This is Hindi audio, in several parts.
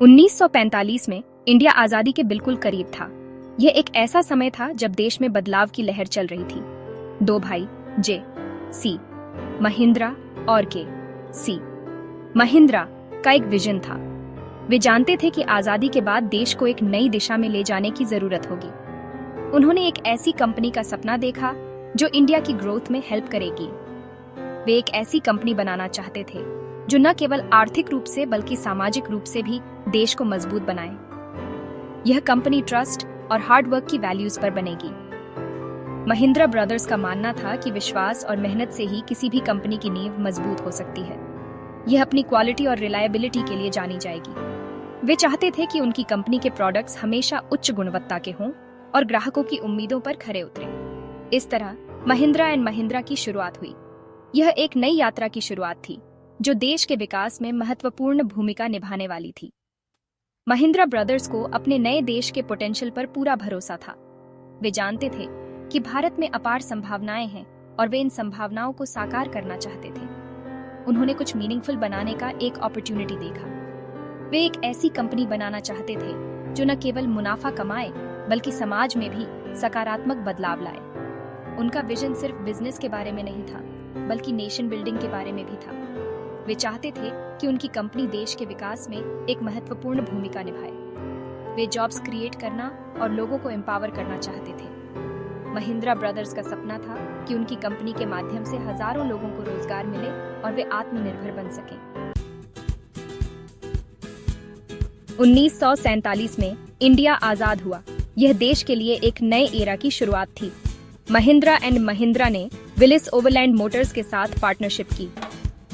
1945 में इंडिया आजादी के बिल्कुल करीब था। यह एक ऐसा समय था जब देश में बदलाव की लहर चल रही थी। दो भाई जे सी महिंद्रा और के सी महिंद्रा का एक विजन था। वे जानते थे कि आजादी के बाद देश को एक नई दिशा में ले जाने की जरूरत होगी। उन्होंने एक ऐसी कंपनी का सपना देखा जो इंडिया की ग्रोथ में हेल्प करेगी। वे एक ऐसी कंपनी बनाना चाहते थे जो न केवल आर्थिक रूप से बल्कि सामाजिक रूप से भी देश को मजबूत बनाए। यह कंपनी ट्रस्ट और हार्ड वर्क की वैल्यूज पर बनेगी। महिंद्रा ब्रदर्स का मानना था कि विश्वास और मेहनत से ही किसी भी कंपनी की नींव मजबूत हो सकती है। यह अपनी क्वालिटी और रिलायबिलिटी के लिए जानी जाएगी। वे चाहते थे कि उनकी कंपनी के प्रोडक्ट्स हमेशा उच्च गुणवत्ता के हों और ग्राहकों की उम्मीदों पर खरे उतरे। इस तरह महिंद्रा एंड महिंद्रा की शुरुआत हुई। यह एक नई यात्रा की शुरुआत थी जो देश के विकास में महत्वपूर्ण भूमिका निभाने वाली थी। महिंद्रा ब्रदर्स को अपने नए देश के पोटेंशियल पर पूरा भरोसा था। वे जानते थे कि भारत में अपार संभावनाएं हैं और वे इन संभावनाओं को साकार करना चाहते थे। उन्होंने कुछ मीनिंगफुल बनाने का एक अपॉर्चुनिटी देखा। वे एक ऐसी कंपनी बनाना चाहते थे जो न केवल मुनाफा कमाए बल्कि समाज में भी सकारात्मक बदलाव लाए। उनका विजन सिर्फ बिजनेस के बारे में नहीं था बल्कि नेशन बिल्डिंग के बारे में भी था। वे चाहते थे कि उनकी कंपनी देश के विकास में एक महत्वपूर्ण भूमिका निभाए। वे जॉब्स क्रिएट करना और लोगों को एम्पावर करना चाहते थे। महिंद्रा ब्रदर्स का सपना था कि उनकी कंपनी के माध्यम से हजारों लोगों को रोजगार मिले और वे आत्मनिर्भर बन सकें। 1947 में इंडिया आजाद हुआ। यह देश के लिए एक नए एरा की शुरुआत थी। महिंद्रा एंड महिंद्रा ने विलिस ओवरलैंड मोटर्स के साथ पार्टनरशिप की।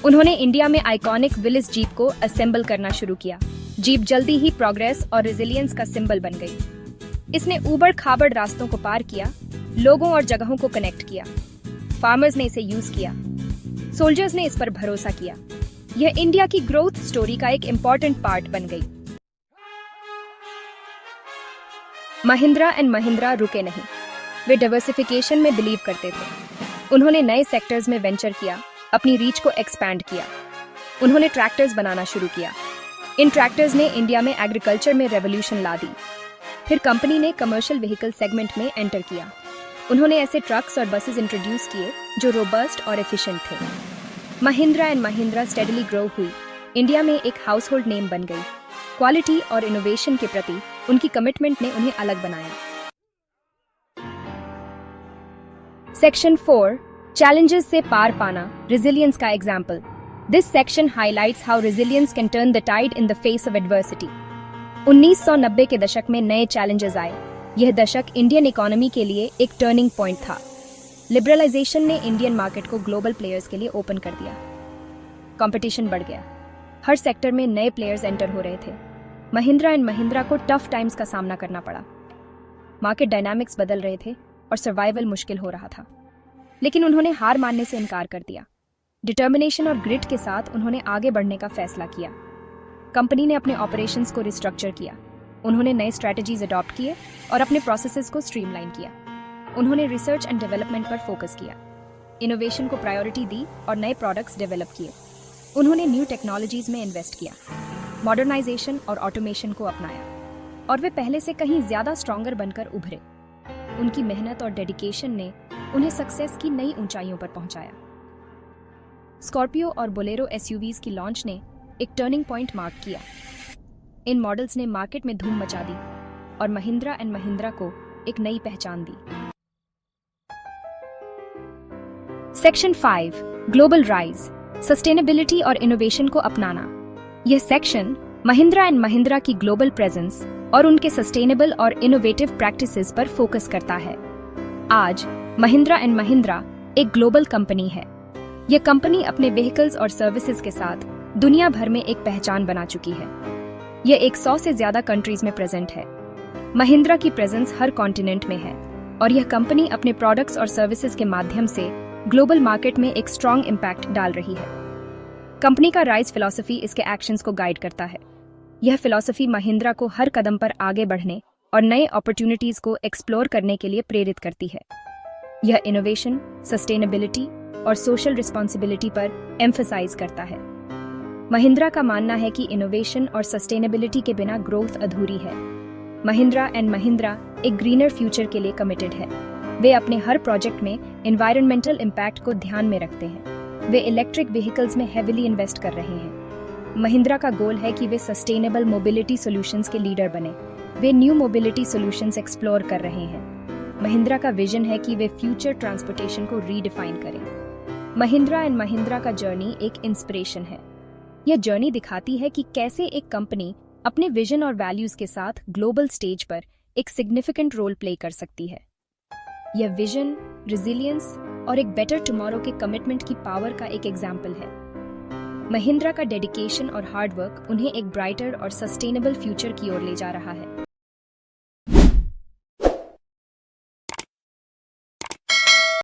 उन्होंने इंडिया में आइकॉनिक विलिस जीप को असेंबल करना शुरू किया। जीप जल्दी ही प्रोग्रेस और रेजिलियंस का सिंबल बन गई। इसने ऊबड़ खाबड़ रास्तों को पार किया, लोगों और जगहों को कनेक्ट किया। फार्मर्स ने इसे यूज किया, सोल्जर्स ने इस पर भरोसा किया। यह इंडिया की ग्रोथ स्टोरी का एक इम्पोर्टेंट पार्ट बन गई। महिंद्रा एंड महिंद्रा रुके नहीं। वे डाइवर्सिफिकेशन में बिलीव करते थे। उन्होंने नए सेक्टर्स में वेंचर किया, अपनी रीच को एक्सपैंड किया। उन्होंने ट्रैक्टर्स बनाना शुरू किया। इन ट्रैक्टर्स ने इंडिया में एग्रीकल्चर में रेवोल्यूशन ला दी। फिर कंपनी ने कमर्शियल व्हीकल सेगमेंट में एंटर किया। उन्होंने ऐसे ट्रक्स और बसेस इंट्रोड्यूस किए जो रोबस्ट और एफिशिएंट थे। Mahindra and Mahindra steadily grow हुई। इंडिया में एक हाउसहोल्ड नेम बन गई। क्वालिटी और इनोवेशन के प्रति उनकी कमिटमेंट ने उन्हें अलग बनाया। सेक्शन 4 चैलेंजेस से पार पाना, रेजिलियंस का example. This section highlights how resilience can turn the tied in the face of adversity. 1990 के दशक में नए चैलेंजेस आए। यह दशक इंडियन इकोनॉमी के लिए एक टर्निंग पॉइंट था। लिबरलाइजेशन ने इंडियन मार्केट को ग्लोबल प्लेयर्स के लिए ओपन कर दिया। कंपटीशन बढ़ गया। हर सेक्टर में नए प्लेयर्स एंटर हो रहे थे। महिंद्रा एंड महिंद्रा को टफ टाइम्स का सामना करना पड़ा। मार्केट डायनामिक्स बदल रहे थे और सर्वाइवल मुश्किल हो रहा था। लेकिन उन्होंने हार मानने से इनकार कर दिया। डिटर्मिनेशन और ग्रिट के साथ उन्होंने आगे बढ़ने का फैसला किया। कंपनी ने अपने ऑपरेशंस को रिस्ट्रक्चर किया। उन्होंने नए स्ट्रेटजीज अडॉप्ट किए और अपने प्रोसेसेस को स्ट्रीमलाइन किया। उन्होंने रिसर्च एंड डेवलपमेंट पर फोकस किया, इनोवेशन को प्रायोरिटी दी और नए प्रोडक्ट्स डेवलप किए। उन्होंने न्यू टेक्नोलॉजीज में इन्वेस्ट किया, मॉडर्नाइजेशन और ऑटोमेशन को अपनाया और वे पहले से कहीं ज्यादा स्ट्रॉन्गर बनकर उभरे। उनकी मेहनत और डेडिकेशन ने उन्हें सक्सेस की नई ऊंचाइयों पर पहुंचाया। स्कॉर्पियो और बोलेरो एसयूवीज की लॉन्च ने एक टर्निंग पॉइंट मार्क किया। इन मॉडल्स ने मार्केट में धूम मचा दी और महिंद्रा एंड महिंद्रा को एक नई पहचान दी। सेक्शन 5 ग्लोबल राइज, सस्टेनेबिलिटी और इनोवेशन को अपनाना। यह सेक्शन महिंद्रा एंड महिंद्रा की ग्लोबल प्रेजेंस और उनके सस्टेनेबल और इनोवेटिव प्रैक्टिसेस पर फोकस करता है। आज महिंद्रा एंड महिंद्रा एक ग्लोबल कंपनी है। यह कंपनी अपने व्हीकल्स और सर्विसेज के साथ दुनिया भर में एक पहचान बना चुकी है। यह 100 से ज्यादा कंट्रीज में प्रेजेंट है। महिंद्रा की प्रेजेंस हर कॉन्टिनेंट में है और यह कंपनी अपने प्रोडक्ट्स और सर्विसेज के माध्यम से ग्लोबल मार्केट में एक स्ट्रॉन्ग इम्पैक्ट डाल रही है। कंपनी का राइज फिलॉसफी इसके एक्शंस को गाइड करता है। यह फिलॉसफी महिंद्रा को हर कदम पर आगे बढ़ने और नए अपॉर्चुनिटीज को एक्सप्लोर करने के लिए प्रेरित करती है। यह इनोवेशन, सस्टेनेबिलिटी और सोशल रिस्पॉन्सिबिलिटी पर एम्फसाइज करता है। महिंद्रा का मानना है कि इनोवेशन और सस्टेनेबिलिटी के बिना ग्रोथ अधूरी है। महिंद्रा एंड महिंद्रा एक ग्रीनर फ्यूचर के लिए कमिटेड है। वे अपने हर प्रोजेक्ट में एनवायरमेंटल इम्पैक्ट को ध्यान में रखते हैं। वे इलेक्ट्रिक व्हीकल्स में हेविली इन्वेस्ट कर रहे हैं। महिंद्रा का गोल है कि वे सस्टेनेबल मोबिलिटी सॉल्यूशंस के लीडर बने। वे न्यू मोबिलिटी सॉल्यूशंस एक्सप्लोर कर रहे हैं। महिंद्रा का विजन है कि वे फ्यूचर ट्रांसपोर्टेशन को रीडिफाइन करें। महिंद्रा एंड महिंद्रा का जर्नी एक इंस्पिरेशन है। यह जर्नी दिखाती है कि कैसे एक कंपनी अपने विजन और वैल्यूज के साथ ग्लोबल स्टेज पर एक सिग्निफिकेंट रोल प्ले कर सकती है। यह विजन, रिजिलियंस और एक बेटर टुमारो के कमिटमेंट की पावर का एक एग्जाम्पल है। महिंद्रा का डेडिकेशन और हार्डवर्क उन्हें एक ब्राइटर और सस्टेनेबल फ्यूचर की ओर ले जा रहा है।